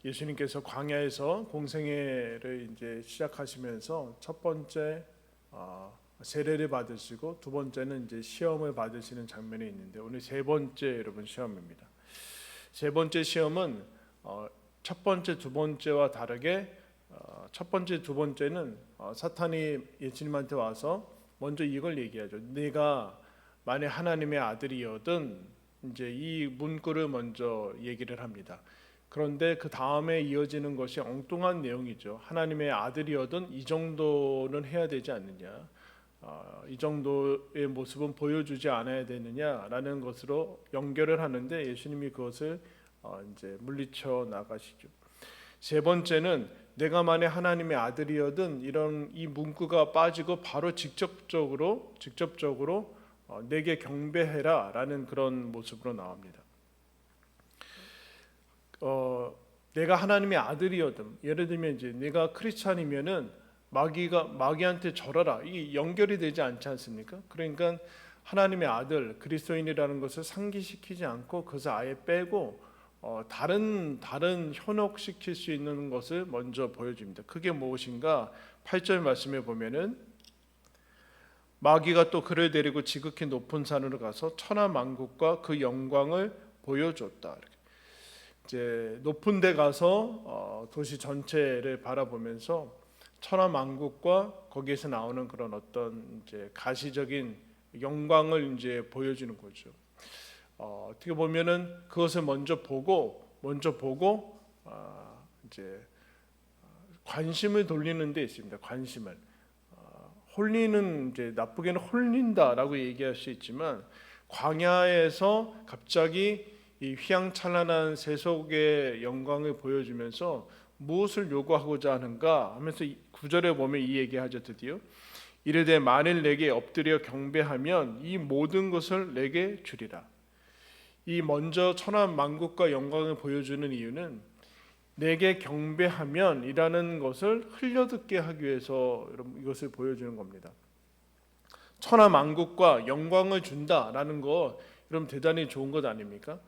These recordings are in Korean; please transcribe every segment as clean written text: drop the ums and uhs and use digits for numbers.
예수님께서 광야에서 공생애를 이제 시작하시면서 첫 번째 세례를 받으시고 두 번째는 이제 시험을 받으시는 장면이 있는데, 오늘 세 번째 여러분 시험입니다. 세 번째 시험은 첫 번째 두 번째와 다르게 첫 번째 두 번째는 사탄이 예수님한테 와서 먼저 이걸 얘기하죠. 네가 만약 하나님의 아들이거든, 이제 이 문구를 먼저 얘기를 합니다. 그런데 그 다음에 이어지는 것이 엉뚱한 내용이죠. 하나님의 아들이거든 이 정도는 해야 되지 않느냐, 이 정도의 모습은 보여주지 않아야 되느냐라는 것으로 연결을 하는데, 예수님이 그것을 이제 물리쳐 나가시죠. 세 번째는 내가 만약 하나님의 아들이거든, 이런 이 문구가 빠지고 바로 직접적으로 내게 경배해라라는 그런 모습으로 나옵니다. 내가 하나님의 아들이거든, 예를 들면 이제 내가 크리스찬이면은 마귀한테 절하라, 이 연결이 되지 않지 않습니까? 그러니까 하나님의 아들 그리스도인이라는 것을 상기시키지 않고 그것을 아예 빼고 다른 현혹시킬 수 있는 것을 먼저 보여줍니다. 그게 무엇인가? 8절 말씀에 보면은 마귀가 또 그를 데리고 지극히 높은 산으로 가서 천하 만국과 그 영광을 보여줬다. 이렇게. 이제 높은 데 가서 도시 전체를 바라보면서 천하 만국과 거기에서 나오는 그런 어떤 이제 가시적인 영광을 이제 보여주는 거죠. 어떻게 보면은 그것을 먼저 보고 이제 관심을 돌리는 데 있습니다. 관심을 홀리는, 이제 나쁘게는 홀린다라고 얘기할 수 있지만, 광야에서 갑자기 이 휘황찬란한 세속의 영광을 보여주면서 무엇을 요구하고자 하는가 하면서 9절에 보면 이 얘기하죠. 드디어 이르되 만일 내게 엎드려 경배하면 이 모든 것을 내게 주리라. 이 먼저 천하 만국과 영광을 보여주는 이유는 내게 경배하면 이라는 것을 흘려듣게 하기 위해서 여러분 이것을 보여주는 겁니다. 천하 만국과 영광을 준다라는 거 여러분 대단히 좋은 것 아닙니까?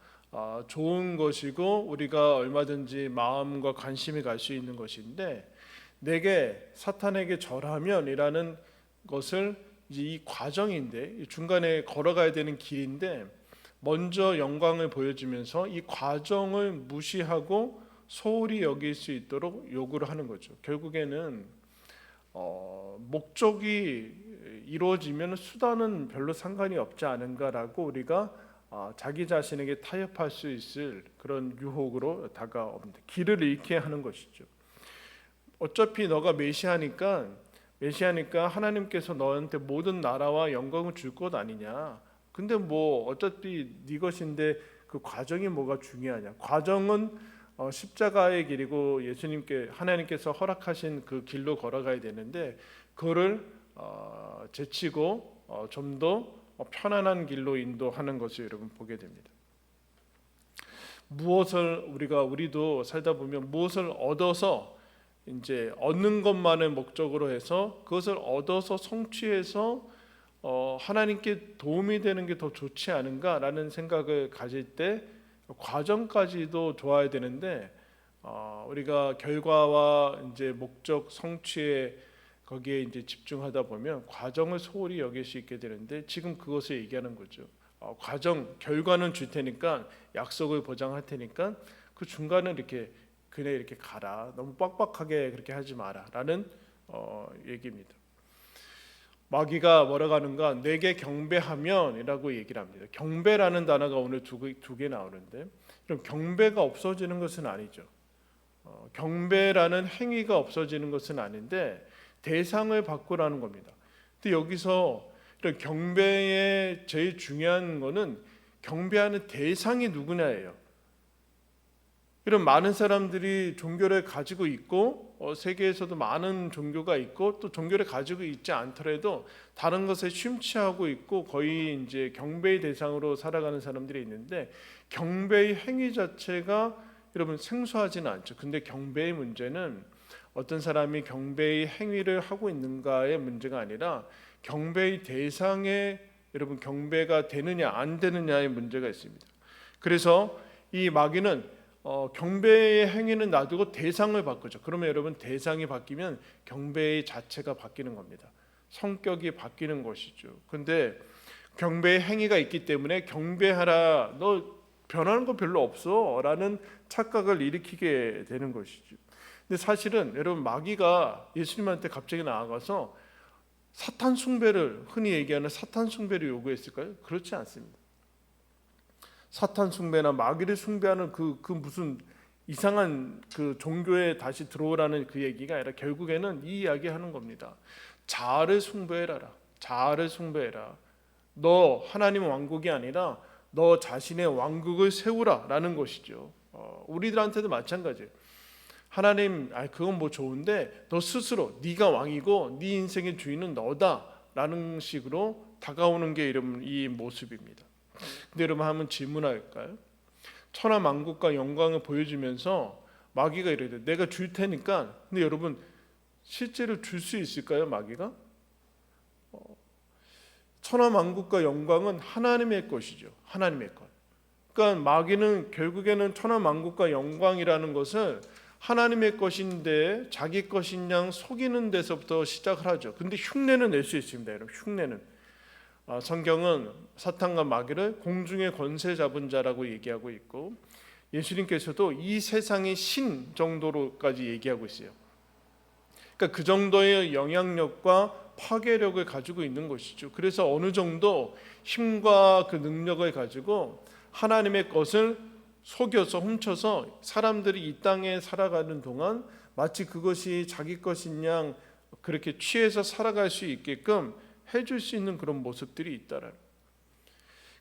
좋은 것이고 우리가 얼마든지 마음과 관심이 갈 수 있는 것인데, 내게 사탄에게 절하면 이라는 것을 이제 이 과정인데, 중간에 걸어가야 되는 길인데, 먼저 영광을 보여주면서 이 과정을 무시하고 소홀히 여길 수 있도록 요구를 하는 거죠. 결국에는 목적이 이루어지면 수단은 별로 상관이 없지 않은가라고 우리가 자기 자신에게 타협할 수 있을 그런 유혹으로 다가옵니다. 길을 잃게 하는 것이죠. 어차피 너가 메시아니까 하나님께서 너한테 모든 나라와 영광을 줄 것 아니냐. 근데 뭐 어차피 네 것인데 그 과정이 뭐가 중요하냐. 과정은 십자가의 길이고 하나님께서 허락하신 그 길로 걸어가야 되는데, 그거를 제치고 좀 더 편안한 길로 인도하는 것을 여러분 보게 됩니다. 무엇을 우리도 살다 보면 무엇을 얻어서 이제 얻는 것만을 목적으로 해서 그것을 얻어서 성취해서 하나님께 도움이 되는 게 더 좋지 않은가라는 생각을 가질 때 과정까지도 좋아야 되는데, 우리가 결과와 이제 목적 성취에 거기에 이제 집중하다 보면 과정을 소홀히 여길 수 있게 되는데, 지금 그것을 얘기하는 거죠. 결과는 줄 테니까, 약속을 보장할 테니까 그 중간은 그냥 이렇게 가라. 너무 빡빡하게 그렇게 하지 마라라는 얘기입니다. 마귀가 뭐라고 하는가? 내게 경배하면이라고 얘기를 합니다. 경배라는 단어가 오늘 두 개 나오는데, 그럼 경배가 없어지는 것은 아니죠. 경배라는 행위가 없어지는 것은 아닌데 대상을 바꾸라는 겁니다. 근데 여기서 이런 경배의 제일 중요한 거는 경배하는 대상이 누구냐예요. 이런 많은 사람들이 종교를 가지고 있고 세계에서도 많은 종교가 있고, 또 종교를 가지고 있지 않더라도 다른 것에 심취하고 있고 거의 이제 경배의 대상으로 살아가는 사람들이 있는데, 경배의 행위 자체가 여러분 생소하지는 않죠. 근데 경배의 문제는 어떤 사람이 경배의 행위를 하고 있는가의 문제가 아니라 경배의 대상에 여러분 경배가 되느냐 안 되느냐의 문제가 있습니다. 그래서 이 마귀는 경배의 행위는 놔두고 대상을 바꾸죠. 그러면 여러분 대상이 바뀌면 경배의 자체가 바뀌는 겁니다. 성격이 바뀌는 것이죠. 근데 경배의 행위가 있기 때문에 경배하라, 너 변하는 거 별로 없어 라는 착각을 일으키게 되는 것이죠. 근데 사실은 여러분 마귀가 예수님한테 갑자기 나아가서 사탄 숭배를, 흔히 얘기하는 사탄 숭배를 요구했을까요? 그렇지 않습니다. 사탄 숭배나 마귀를 숭배하는 그 무슨 이상한 그 종교에 다시 들어오라는 그 얘기가 아니라 결국에는 이 이야기하는 겁니다. 자아를 숭배해라. 자아를 숭배해라. 너 하나님 왕국이 아니라 너 자신의 왕국을 세우라라는 것이죠. 우리들한테도 마찬가지예요. 하나님, 그건 뭐 좋은데 너 스스로 네가 왕이고 네 인생의 주인은 너다라는 식으로 다가오는 게 여러분 이 모습입니다. 근데 여러분 한번 질문할까요? 천하 만국과 영광을 보여주면서 마귀가 이래요. 내가 줄 테니까. 근데 여러분 실제로 줄 수 있을까요? 마귀가? 천하 만국과 영광은 하나님의 것이죠. 하나님의 것. 그러니까 마귀는 결국에는 천하 만국과 영광이라는 것을 하나님의 것인데 자기 것인 양 속이는 데서부터 시작을 하죠. 근데 흉내는 낼 수 있습니다. 여러분 흉내는. 성경은 사탄과 마귀를 공중의 권세 잡은 자라고 얘기하고 있고 예수님께서도 이 세상의 신 정도로까지 얘기하고 있어요. 그러니까 그 정도의 영향력과 파괴력을 가지고 있는 것이죠. 그래서 어느 정도 힘과 그 능력을 가지고 하나님의 것을 속여서 훔쳐서 사람들이 이 땅에 살아가는 동안 마치 그것이 자기 것인 양 그렇게 취해서 살아갈 수 있게끔 해줄 수 있는 그런 모습들이 있다라는.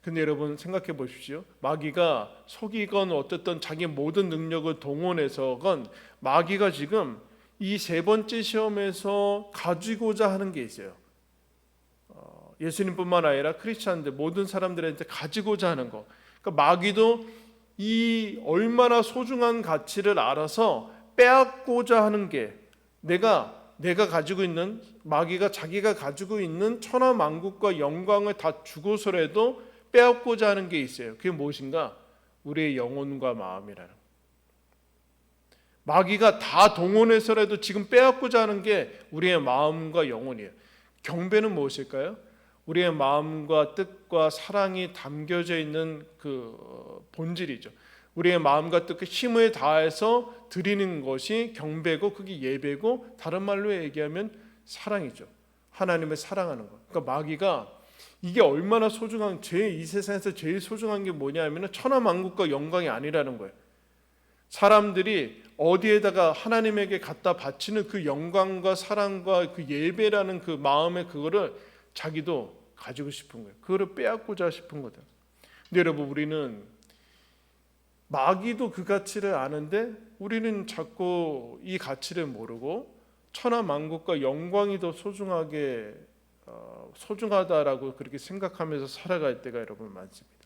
근데 여러분 생각해 보십시오. 마귀가 속이건 어쨌든 자기 모든 능력을 동원해서건 마귀가 지금 이 세 번째 시험에서 가지고자 하는 게 있어요. 예수님뿐만 아니라 크리스찬들 모든 사람들한테 가지고자 하는 거. 그러니까 마귀도 이 얼마나 소중한 가치를 알아서 빼앗고자 하는 게 내가 가지고 있는 마귀가 자기가 가지고 있는 천하 만국과 영광을 다 주고서라도 빼앗고자 하는 게 있어요. 그게 무엇인가? 우리의 영혼과 마음이라는. 마귀가 다 동원해서라도 지금 빼앗고자 하는 게 우리의 마음과 영혼이에요. 경배는 무엇일까요? 우리의 마음과 뜻과 사랑이 담겨져 있는 그 본질이죠. 우리의 마음과 뜻과 힘을 다해서 드리는 것이 경배고 그게 예배고 다른 말로 얘기하면 사랑이죠. 하나님을 사랑하는 것. 그러니까 마귀가 이게 얼마나 소중한 이 세상에서 제일 소중한 게 뭐냐면은 천하 만국과 영광이 아니라는 거예요. 사람들이 어디에다가 하나님에게 갖다 바치는 그 영광과 사랑과 그 예배라는 그 마음의 그거를 자기도 가지고 싶은 거예요. 그거를 빼앗고자 싶은 거다. 근데 여러분 우리는 마귀도 그 가치를 아는데 우리는 자꾸 이 가치를 모르고 천하 만국과 영광이 더 소중하다라고 그렇게 생각하면서 살아갈 때가 여러분 많습니다.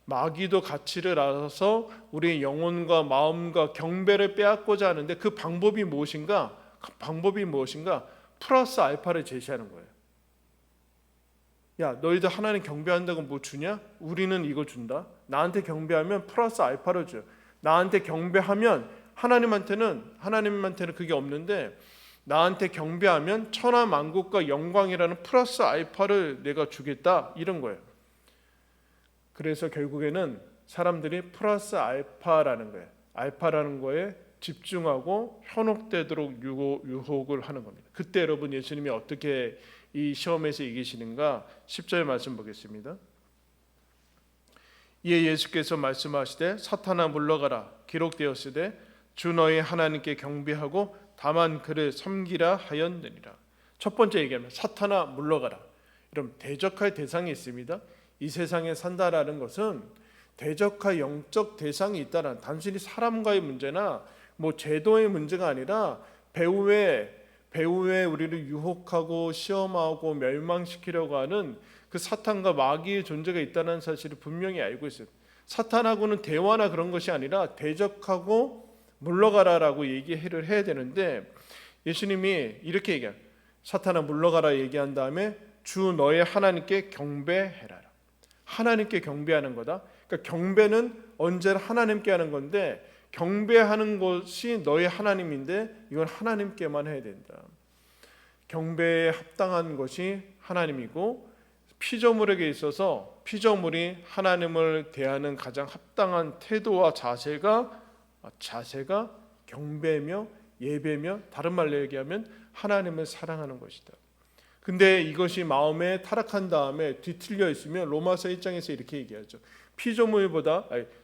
마귀도 가치를 알아서 우리의 영혼과 마음과 경배를 빼앗고자 하는데 그 방법이 무엇인가? 플러스 알파를 제시하는 거예요. 야, 너희들 하나님 경배한다고 뭐 주냐? 우리는 이거 준다. 나한테 경배하면 플러스 알파를 줘요. 나한테 경배하면 하나님한테는 그게 없는데 나한테 경배하면 천하 만국과 영광이라는 플러스 알파를 내가 주겠다 이런 거예요. 그래서 결국에는 사람들이 플러스 알파라는 거에 집중하고 현혹되도록 유혹을 하는 겁니다. 그때 여러분 예수님이 어떻게 이 시험에서 이기시는가 10절 말씀 보겠습니다. 이에 예수께서 말씀하시되 사탄아 물러가라 기록되었으되 주 너희 하나님께 경배하고 다만 그를 섬기라 하였느니라. 첫 번째 얘기하면 사탄아 물러가라. 여러분 대적할 대상이 있습니다. 이 세상에 산다라는 것은 대적할 영적 대상이 있다는 단순히 사람과의 문제나 뭐 제도의 문제가 아니라 배후에 우리를 유혹하고 시험하고 멸망시키려고 하는 그 사탄과 마귀의 존재가 있다는 사실을 분명히 알고 있어요. 사탄하고는 대화나 그런 것이 아니라 대적하고 물러가라라고 얘기를 해야 되는데 예수님이 이렇게 얘기해요. 사탄아 물러가라 얘기한 다음에 주 너의 하나님께 경배해라. 하나님께 경배하는 거다. 그러니까 경배는 언제나 하나님께 하는 건데 경배하는 것이 너의 하나님인데 이건 하나님께만 해야 된다. 경배에 합당한 것이 하나님이고 피조물에게 있어서 피조물이 하나님을 대하는 가장 합당한 태도와 자세가 경배며 예배며 다른 말로 얘기하면 하나님을 사랑하는 것이다. 근데 이것이 마음에 타락한 다음에 뒤틀려 있으면 로마서 1장에서 이렇게 얘기하죠.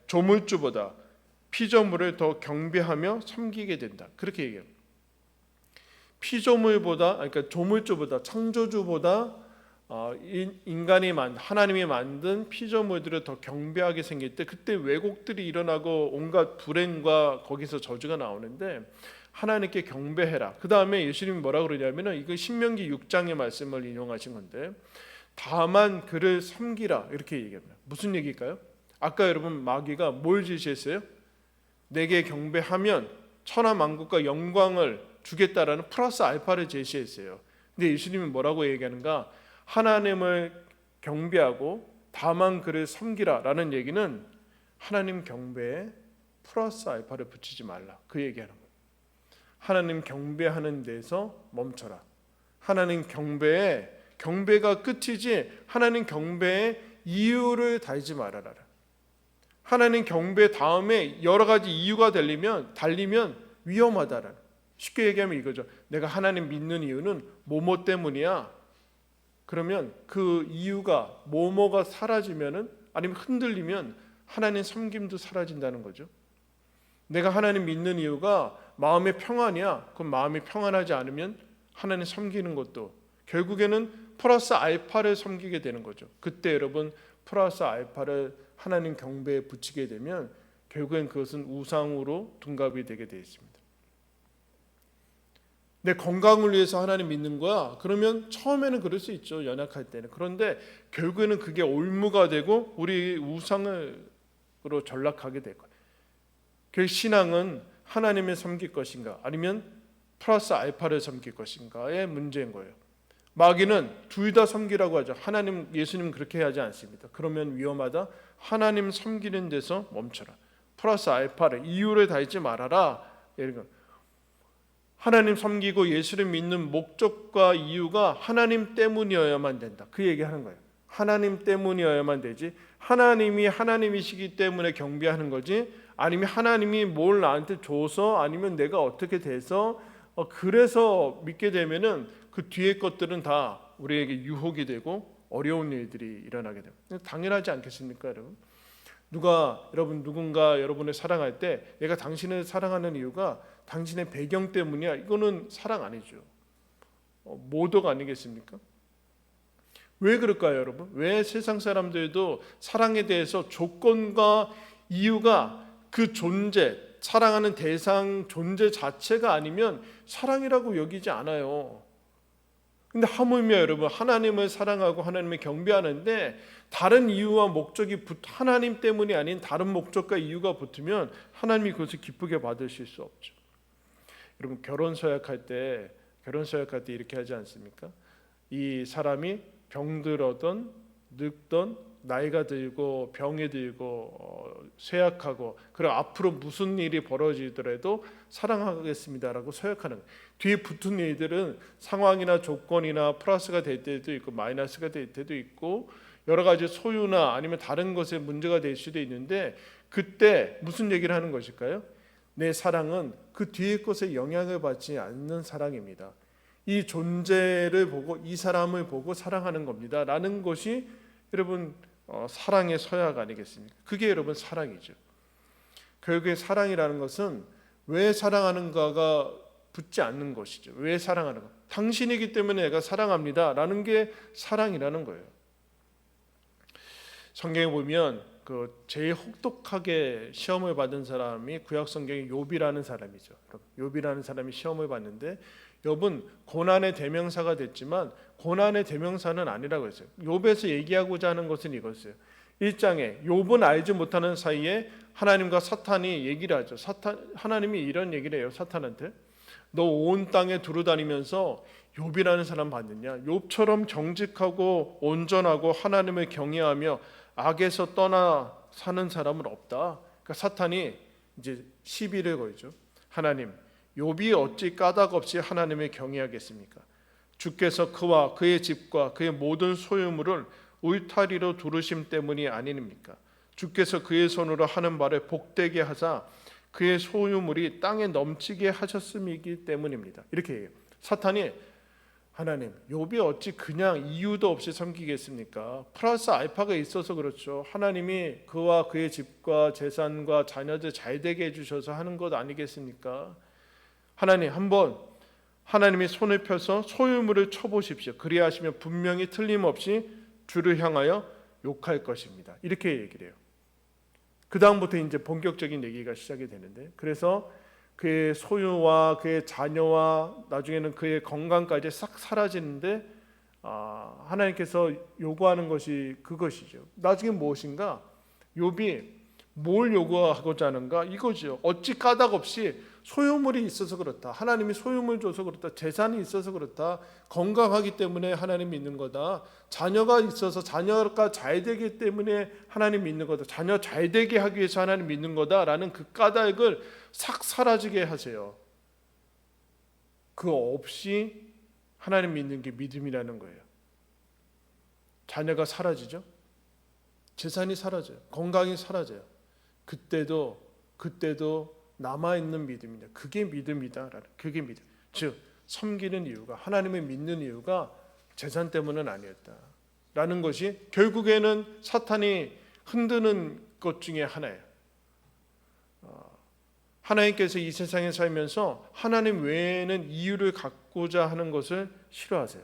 조물주보다 피조물을 더 경배하며 섬기게 된다. 그렇게 얘기해요. 그러니까 조물주보다 창조주보다 하나님이 만든 피조물들을 더 경배하게 생길 때 그때 왜곡들이 일어나고 온갖 불행과 거기서 저주가 나오는데 하나님께 경배해라. 그 다음에 예수님이 뭐라 그러냐면은 이거 신명기 6장의 말씀을 인용하신 건데 다만 그를 섬기라 이렇게 얘기합니다. 무슨 얘기일까요? 아까 여러분 마귀가 뭘 제시했어요? 내게 경배하면 천하 만국과 영광을 주겠다라는 플러스 알파를 제시했어요. 근데 예수님이 뭐라고 얘기하는가? 하나님을 경배하고 다만 그를 섬기라라는 얘기는 하나님 경배에 플러스 알파를 붙이지 말라. 그 얘기하는 거예요. 하나님 경배하는 데서 멈춰라. 하나님 경배가 끝이지 하나님 경배에 이유를 달지 말아라. 하나님 경배 다음에 여러 가지 이유가 달리면 위험하다라는. 쉽게 얘기하면 이거죠. 내가 하나님 믿는 이유는 뭐뭐 때문이야. 그러면 그 이유가 뭐뭐가 사라지면은 아니면 흔들리면 하나님 섬김도 사라진다는 거죠. 내가 하나님 믿는 이유가 마음의 평안이야. 그럼 마음이 평안하지 않으면 하나님 섬기는 것도 결국에는 플러스 알파를 섬기게 되는 거죠. 그때 여러분 플러스 알파를 하나님 경배에 붙이게 되면 결국엔 그것은 우상으로 둔갑이 되게 되어 있습니다. 내 건강을 위해서 하나님 믿는 거야. 그러면 처음에는 그럴 수 있죠. 연약할 때는. 그런데 결국에는 그게 올무가 되고 우리 우상으로 전락하게 될 거예요. 그 신앙은 하나님을 섬길 것인가 아니면 플러스 알파를 섬길 것인가의 문제인 거예요. 마귀는 둘 다 섬기라고 하죠. 예수님은 그렇게 하지 않습니다. 그러면 위험하다. 하나님 섬기는 데서 멈춰라. 플러스 알파를 이유를 달지 말아라. 하나님 섬기고 예수를 믿는 목적과 이유가 하나님 때문이어야만 된다. 그 얘기하는 거예요. 하나님 때문이어야만 되지. 하나님이 하나님이시기 때문에 경배하는 거지. 아니면 하나님이 뭘 나한테 줘서 아니면 내가 어떻게 돼서 그래서 믿게 되면은 그 뒤에 것들은 다 우리에게 유혹이 되고 어려운 일들이 일어나게 됩니다. 당연하지 않겠습니까, 여러분? 누군가 여러분을 사랑할 때 내가 당신을 사랑하는 이유가 당신의 배경 때문이야. 이거는 사랑 아니죠. 모독 아니겠습니까? 왜 그럴까요, 여러분? 왜 세상 사람들도 사랑에 대해서 조건과 이유가 그 사랑하는 대상 존재 자체가 아니면 사랑이라고 여기지 않아요. 근데 하물며 여러분 하나님을 사랑하고 하나님을 경배하는데 다른 이유와 목적이 하나님 때문이 아닌 다른 목적과 이유가 붙으면 하나님이 그것을 기쁘게 받으실 수 없죠. 여러분 결혼 서약할 때 이렇게 하지 않습니까? 이 사람이 병들었던 늙던 나이가 들고 병이 들고 쇠약하고 그리고 앞으로 무슨 일이 벌어지더라도 사랑하겠습니다라고 서약하는 거예요. 뒤에 붙은 일들은 상황이나 조건이나 플러스가 될 때도 있고 마이너스가 될 때도 있고 여러 가지 소유나 아니면 다른 것에 문제가 될 수도 있는데 그때 무슨 얘기를 하는 것일까요? 내 사랑은 그 뒤의 것에 영향을 받지 않는 사랑입니다. 이 존재를 보고 이 사람을 보고 사랑하는 겁니다 라는 것이 여러분 사랑의 서약 아니겠습니까? 그게 여러분 사랑이죠. 결국에 사랑이라는 것은 왜 사랑하는가가 붙지 않는 것이죠. 왜 사랑하는가? 당신이기 때문에 내가 사랑합니다 라는 게 사랑이라는 거예요. 성경에 보면 그 제일 혹독하게 시험을 받은 사람이 구약 성경의 욥이라는 사람이죠. 욥이라는 사람이 시험을 받는데 욥은 고난의 대명사가 됐지만 고난의 대명사는 아니라고 했어요. 욥에서 얘기하고자 하는 것은 이것이에요. 1장에 욥은 알지 못하는 사이에 하나님과 사탄이 얘기를 하죠. 하나님이 이런 얘기를 해요. 사탄한테 너 온 땅에 두루다니면서 욥이라는 사람 봤느냐? 욥처럼 정직하고 온전하고 하나님을 경외하며 악에서 떠나 사는 사람은 없다. 그러니까 사탄이 이제 시비를 걸죠. 하나님, 욥이 어찌 까닭 없이 하나님을 경외하겠습니까? 주께서 그와 그의 집과 그의 모든 소유물을 울타리로 두르심 때문이 아니니까. 주께서 그의 손으로 하는 말을 복되게 하사 그의 소유물이 땅에 넘치게 하셨음이기 때문입니다. 이렇게 해요. 사탄이 하나님, 욥이 어찌 그냥 이유도 없이 섬기겠습니까? 플러스 알파가 있어서 그렇죠. 하나님이 그와 그의 집과 재산과 자녀들 잘 되게 해주셔서 하는 것 아니겠습니까? 하나님, 한번 하나님이 손을 펴서 소유물을 쳐보십시오. 그리하시면 분명히 틀림없이 주를 향하여 욕할 것입니다. 이렇게 얘기를 해요. 그 다음부터 이제 본격적인 얘기가 시작이 되는데, 그래서 그의 소유와 그의 자녀와 나중에는 그의 건강까지 싹 사라지는데, 하나님께서 요구하는 것이 그것이죠. 나중에 무엇인가? 욥이 뭘 요구하고자 하는가? 이거죠. 어찌 까닭 없이 소유물이 있어서 그렇다. 하나님이 소유물 줘서 그렇다. 재산이 있어서 그렇다. 건강하기 때문에 하나님 믿는 거다. 자녀가 있어서 자녀가 잘 되기 때문에 하나님 믿는 거다. 자녀 잘 되게 하기 위해서 하나님 믿는 거다라는 그 까닭을 싹 사라지게 하세요. 그거 없이 하나님 믿는 게 믿음이라는 거예요. 자녀가 사라지죠. 재산이 사라져요. 건강이 사라져요. 그때도 남아있는 믿음이다. 그게 믿음이다라는, 그게 믿음. 즉 섬기는 이유가, 하나님을 믿는 이유가 재산 때문은 아니었다라는 것이 결국에는 사탄이 흔드는 것 중에 하나예요. 하나님께서 이 세상에 살면서 하나님 외에는 이유를 갖고자 하는 것을 싫어하세요.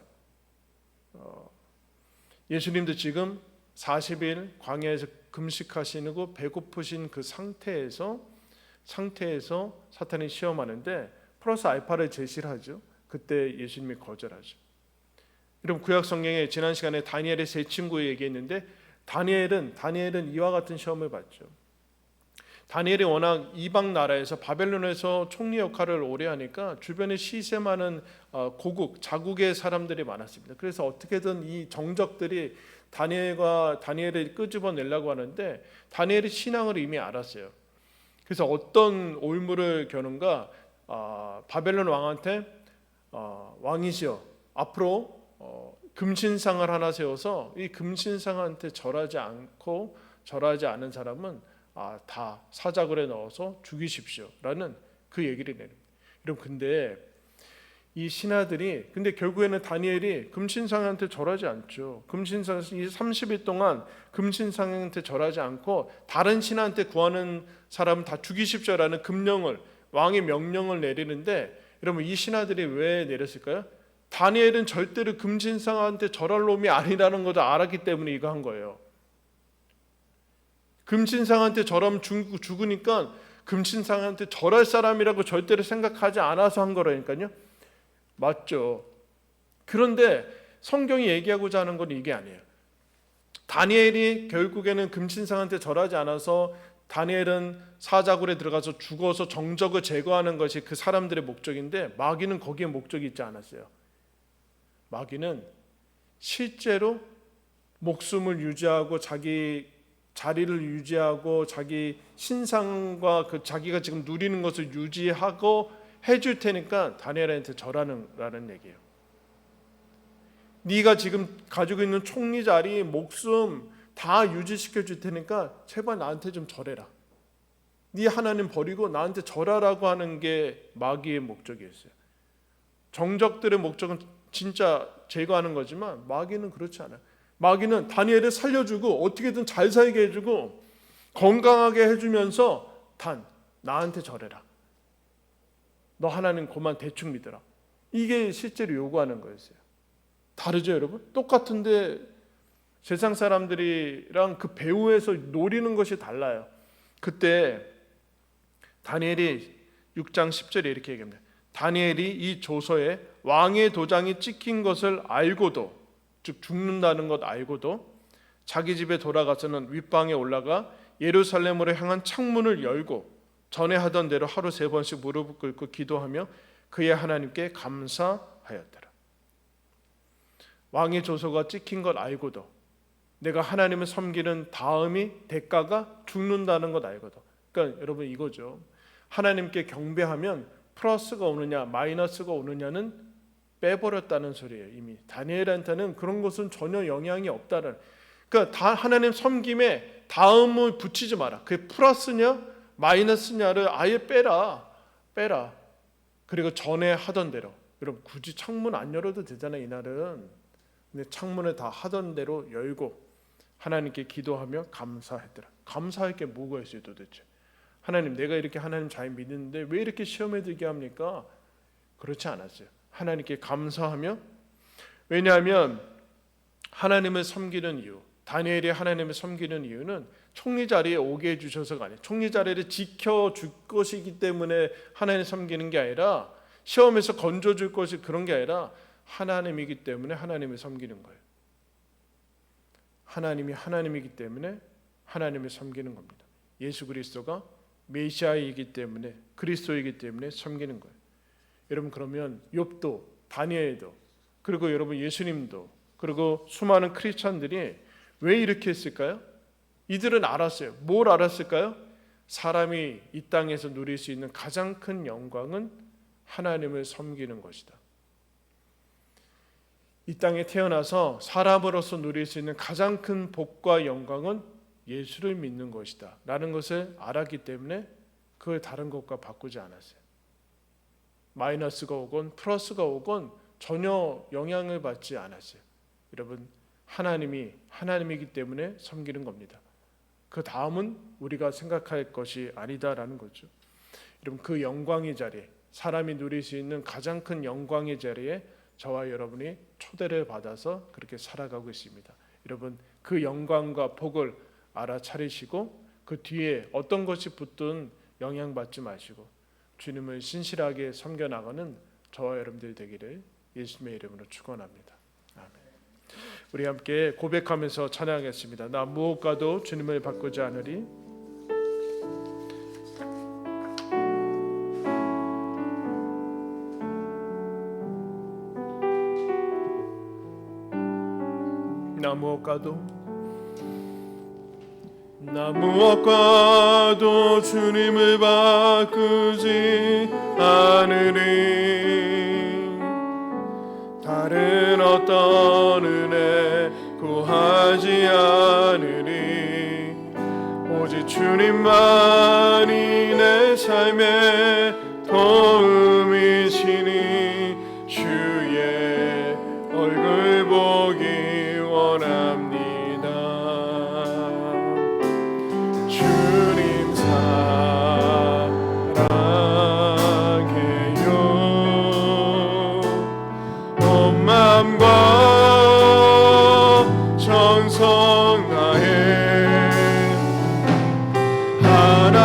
예수님도 지금 40일 광야에서 금식하시고 배고프신 그 상태에서 사탄이 시험하는데 플러스 알파를 제시를 하죠. 그때 예수님이 거절하죠. 여러분, 구약 성경에 지난 시간에 다니엘의 세 친구 얘기했는데 다니엘은 이와 같은 시험을 받죠. 다니엘이 워낙 이방 나라에서 바벨론에서 총리 역할을 오래 하니까 주변에 시세 많은 고국 자국의 사람들이 많았습니다. 그래서 어떻게든 이 정적들이 다니엘을 끄집어내려고 하는데 다니엘이 신앙을 이미 알았어요. 그래서 어떤 올무를 겨눈가, 바벨론 왕한테 왕이시여, 앞으로 금신상을 하나 세워서 이 금신상한테 절하지 않은 사람은 다 사자굴에 넣어서 죽이십시오라는 그 얘기를 내립니다. 여러분, 근데 이 신하들이 결국에는 다니엘이 금신상한테 절하지 않죠. 금신상 이 30일 동안 금신상한테 절하지 않고 다른 신한테 구하는 사람은 다 죽이십시오라는 왕의 명령을 내리는데, 여러분, 이 신하들이 왜 내렸을까요? 다니엘은 절대로 금신상한테 절할 놈이 아니라는 것을 알았기 때문에 이거 한 거예요. 금신상한테 절하면 죽으니까 금신상한테 절할 사람이라고 절대로 생각하지 않아서 한 거라니까요. 맞죠? 그런데 성경이 얘기하고자 하는 건 이게 아니에요. 다니엘이 결국에는 금신상한테 절하지 않아서 다니엘은 사자굴에 들어가서 죽어서 정적을 제거하는 것이 그 사람들의 목적인데, 마귀는 거기에 목적이 있지 않았어요. 마귀는 실제로 목숨을 유지하고 자기 자리를 유지하고 자기 신상과 그 자기가 지금 누리는 것을 유지하고 해줄 테니까 다니엘한테 절하라는 얘기예요. 네가 지금 가지고 있는 총리 자리, 목숨 다 유지시켜 줄 테니까 제발 나한테 좀 절해라. 네 하나님 버리고 나한테 절하라고 하는 게 마귀의 목적이었어요. 정적들의 목적은 진짜 제거하는 거지만 마귀는 그렇지 않아요. 마귀는 다니엘을 살려주고 어떻게든 잘 살게 해주고 건강하게 해주면서 나한테 절해라. 너 하나님 그만 대충 믿어라. 이게 실제로 요구하는 거였어요. 다르죠, 여러분? 똑같은데 세상 사람들이랑 그 배후에서 노리는 것이 달라요. 그때 다니엘이 6장 10절에 이렇게 얘기합니다. 다니엘이 이 조서에 왕의 도장이 찍힌 것을 알고도, 즉 죽는다는 것 알고도 자기 집에 돌아가서는 윗방에 올라가 예루살렘으로 향한 창문을 열고 전에 하던 대로 하루 3번씩 무릎을 꿇고 기도하며 그의 하나님께 감사하였더라. 왕의 조서가 찍힌 걸 알고도 내가 하나님을 섬기는 다음이 대가가 죽는다는 것 알거든. 그러니까 여러분 이거죠. 하나님께 경배하면 플러스가 오느냐 마이너스가 오느냐는 빼버렸다는 소리예요. 이미 다니엘한테는 그런 것은 전혀 영향이 없다는. 그러니까 다 하나님 섬김에 다음을 붙이지 마라. 그게 플러스냐 마이너스냐를 아예 빼라. 그리고 전에 하던 대로. 여러분 굳이 창문 안 열어도 되잖아요. 이날은. 근데 창문을 다 하던 대로 열고 하나님께 기도하며 감사했더라. 감사할 게 뭐가 있어요 도대체. 하나님 내가 이렇게 하나님 잘 믿는데 왜 이렇게 시험에 들게 합니까? 그렇지 않았어요. 하나님께 감사하며. 왜냐하면 하나님을 섬기는 이유, 다니엘이 하나님을 섬기는 이유는 총리 자리에 오게 해주셔서가 아니에요. 총리 자리를 지켜줄 것이기 때문에 하나님 섬기는 게 아니라, 시험에서 건져줄 것이 그런 게 아니라 하나님이기 때문에 하나님을 섬기는 거예요. 하나님이 하나님이기 때문에 하나님을 섬기는 겁니다. 예수 그리스도가 메시아이기 때문에, 그리스도이기 때문에 섬기는 거예요. 여러분 그러면 욥도, 다니엘도, 그리고 여러분 예수님도, 그리고 수많은 크리스찬들이 왜 이렇게 했을까요? 이들은 알았어요. 뭘 알았을까요? 사람이 이 땅에서 누릴 수 있는 가장 큰 영광은 하나님을 섬기는 것이다. 이 땅에 태어나서 사람으로서 누릴 수 있는 가장 큰 복과 영광은 예수를 믿는 것이다 라는 것을 알았기 때문에 그걸 다른 것과 바꾸지 않았어요. 마이너스가 오건 플러스가 오건 전혀 영향을 받지 않았어요. 여러분 하나님이 하나님이기 때문에 섬기는 겁니다. 그 다음은 우리가 생각할 것이 아니다라는 거죠. 여러분 그 영광의 자리에, 사람이 누릴 수 있는 가장 큰 영광의 자리에 저와 여러분이 초대를 받아서 그렇게 살아가고 있습니다. 여러분 그 영광과 복을 알아차리시고 그 뒤에 어떤 것이 붙든 영향받지 마시고 주님을 신실하게 섬겨나가는 저와 여러분들이 되기를 예수님의 이름으로 축원합니다. 아멘. 우리 함께 고백하면서 찬양하겠습니다. 나 무엇과도 주님을 바꾸지 않으리. 나 무엇과도 주님을 바꾸지 않으리. 다른 어떤 은혜 구하지 않으리. 오직 주님만이 내 삶의 도움이시니 주의 얼굴 보기 원합니다. 주님 사랑해요. 온 마음과 정성 다해 하나님의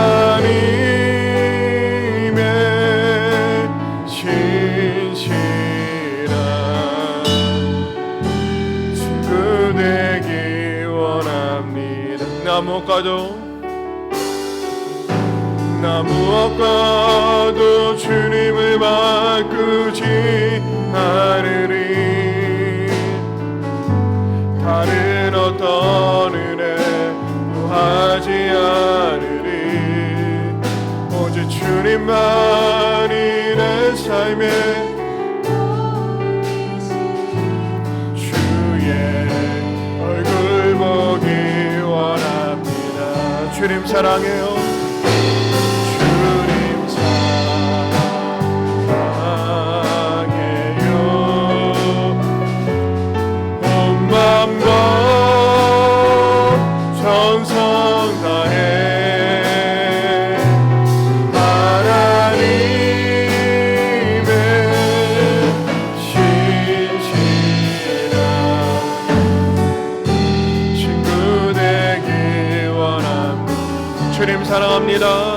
신실한 친구 되기 원합니다. 나 무엇과도 주님을 바꾸지 않으리. 다른 어떤 은혜 구하지 않으리. 오직 주님만이 내 삶의 주의 얼굴 보기 원합니다. 주님 사랑해요. 주님 사랑합니다.